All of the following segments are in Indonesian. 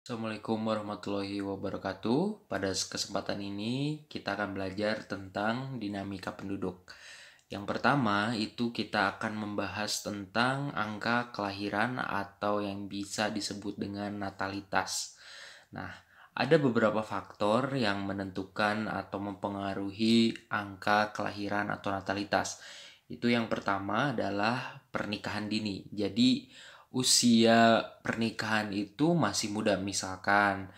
Assalamualaikum warahmatullahi wabarakatuh. Pada kesempatan ini kita akan belajar tentang dinamika penduduk. Yang pertama itu kita akan membahas tentang angka kelahiran atau yang bisa disebut dengan natalitas. Nah, ada beberapa faktor yang menentukan atau mempengaruhi angka kelahiran atau natalitas. Itu yang pertama adalah pernikahan dini. Jadi usia pernikahan itu masih muda, misalkan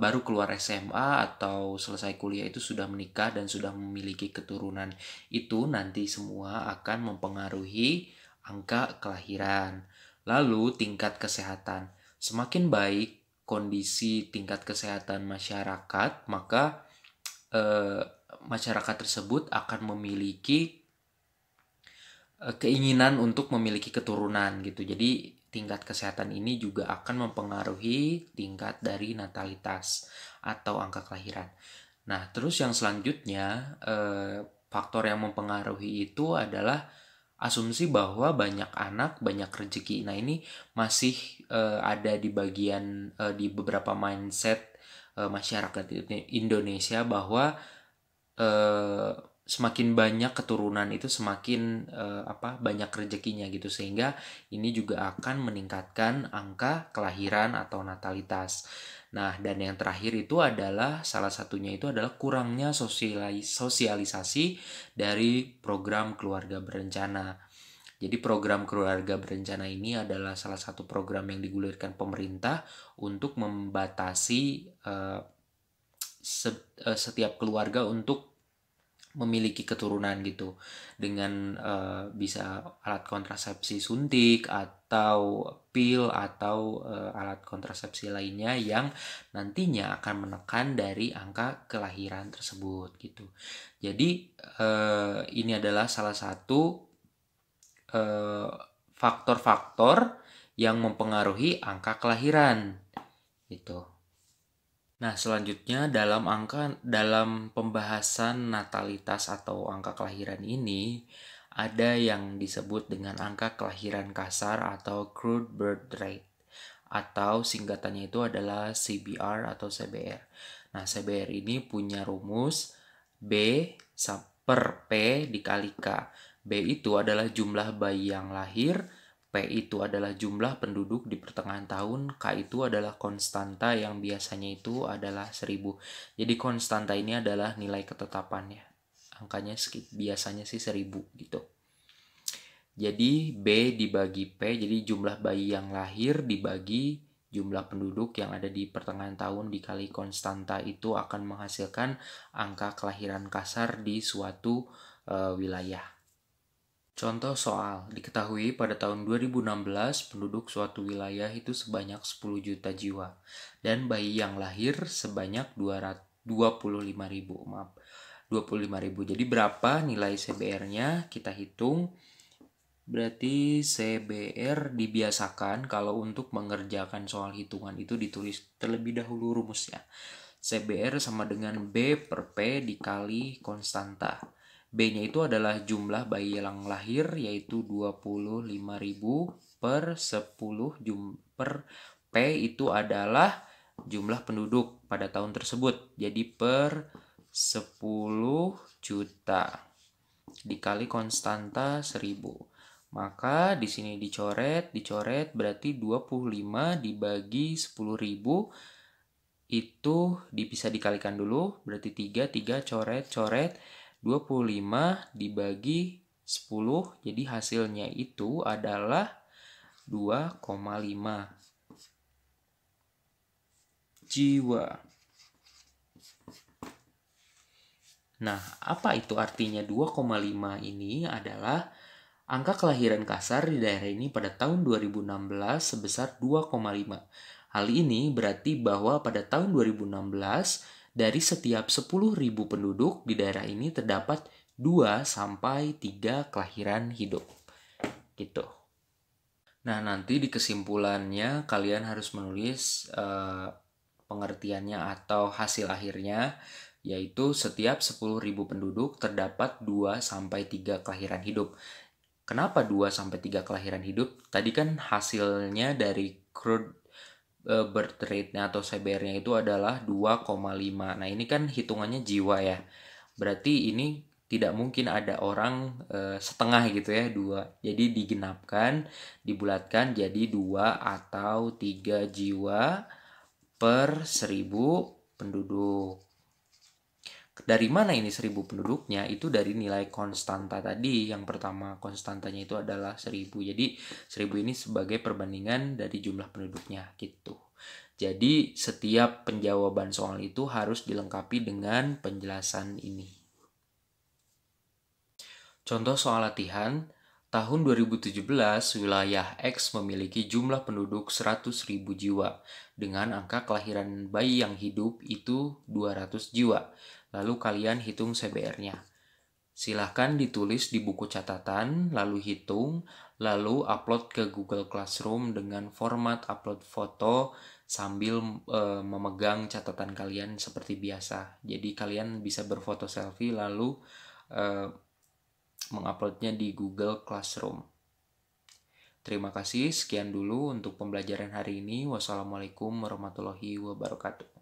baru keluar SMA atau selesai kuliah itu sudah menikah dan sudah memiliki keturunan. Itu nanti semua akan mempengaruhi angka kelahiran. Lalu tingkat kesehatan. Semakin baik kondisi tingkat kesehatan masyarakat, maka eh, masyarakat tersebut akan memiliki keinginan untuk memiliki keturunan gitu. Jadi tingkat kesehatan ini juga akan mempengaruhi tingkat dari natalitas atau angka kelahiran. Nah, terus yang selanjutnya faktor yang mempengaruhi itu adalah asumsi bahwa banyak anak banyak rezeki. Nah, ini masih ada di bagian di beberapa mindset masyarakat Indonesia bahwa eh, semakin banyak keturunan itu semakin banyak rezekinya gitu, sehingga ini juga akan meningkatkan angka kelahiran atau natalitas. Nah, dan yang terakhir itu adalah salah satunya itu adalah kurangnya sosialisasi dari program keluarga berencana. Jadi program keluarga berencana ini adalah salah satu program yang digulirkan pemerintah untuk membatasi setiap keluarga untuk memiliki keturunan gitu, dengan bisa alat kontrasepsi suntik atau pil atau alat kontrasepsi lainnya yang nantinya akan menekan dari angka kelahiran tersebut gitu. Jadi ini adalah salah satu faktor-faktor yang mempengaruhi angka kelahiran gitu. Nah, selanjutnya dalam pembahasan natalitas atau angka kelahiran ini ada yang disebut dengan angka kelahiran kasar atau crude birth rate, atau singkatannya itu adalah CBR atau CBR. Nah, CBR ini punya rumus B per P dikali K. B itu adalah jumlah bayi yang lahir, P itu adalah jumlah penduduk di pertengahan tahun, K itu adalah konstanta yang biasanya itu adalah 1000. Jadi konstanta ini adalah nilai ketetapannya. Angkanya biasanya sih 1000 gitu. Jadi B dibagi P, jadi jumlah bayi yang lahir dibagi jumlah penduduk yang ada di pertengahan tahun dikali konstanta itu akan menghasilkan angka kelahiran kasar di suatu wilayah. Contoh soal, diketahui pada tahun 2016 penduduk suatu wilayah itu sebanyak 10 juta jiwa dan bayi yang lahir sebanyak 25 ribu. Maaf, 25 ribu. Jadi berapa nilai CBR-nya? Kita hitung. Berarti CBR dibiasakan kalau untuk mengerjakan soal hitungan itu ditulis terlebih dahulu rumusnya. CBR sama dengan B per P dikali konstanta. B-nya itu adalah jumlah bayi yang lahir, yaitu 25.000 per 10 per P itu adalah jumlah penduduk pada tahun tersebut. Jadi per 10 juta dikali konstanta 1000. Maka di sini dicoret berarti 25 dibagi 10.000 itu bisa dikalikan dulu, berarti 3 coret 25 dibagi 10, jadi hasilnya itu adalah 2,5 jiwa. Nah, apa itu artinya 2,5 ini? Adalah angka kelahiran kasar di daerah ini pada tahun 2016 sebesar 2,5. Hal ini berarti bahwa pada tahun 2016 dari setiap 10.000 penduduk di daerah ini terdapat 2 sampai 3 kelahiran hidup. Gitu. Nah, nanti di kesimpulannya kalian harus menulis pengertiannya atau hasil akhirnya, yaitu setiap 10.000 penduduk terdapat 2 sampai 3 kelahiran hidup. Kenapa 2 sampai 3 kelahiran hidup? Tadi kan hasilnya dari crude birth rate-nya atau CBR-nya itu adalah 2,5. Nah, ini kan hitungannya jiwa ya. Berarti ini tidak mungkin ada orang setengah gitu ya, 2. Jadi digenapkan, dibulatkan jadi 2 atau 3 jiwa per 1000 penduduk. Dari mana ini 1000 penduduknya? Itu dari nilai konstanta tadi. Yang pertama konstantanya itu adalah 1000. Jadi 1000 ini sebagai perbandingan dari jumlah penduduknya gitu. Jadi setiap penjawaban soal itu harus dilengkapi dengan penjelasan ini. Contoh soal latihan, tahun 2017 wilayah X memiliki jumlah penduduk 100.000 jiwa dengan angka kelahiran bayi yang hidup itu 200 jiwa. Lalu kalian hitung CBR-nya. Silahkan ditulis di buku catatan, lalu hitung, lalu upload ke Google Classroom dengan format upload foto sambil memegang catatan kalian seperti biasa. Jadi kalian bisa berfoto selfie lalu menguploadnya di Google Classroom. Terima kasih, sekian dulu untuk pembelajaran hari ini. Wassalamualaikum warahmatullahi wabarakatuh.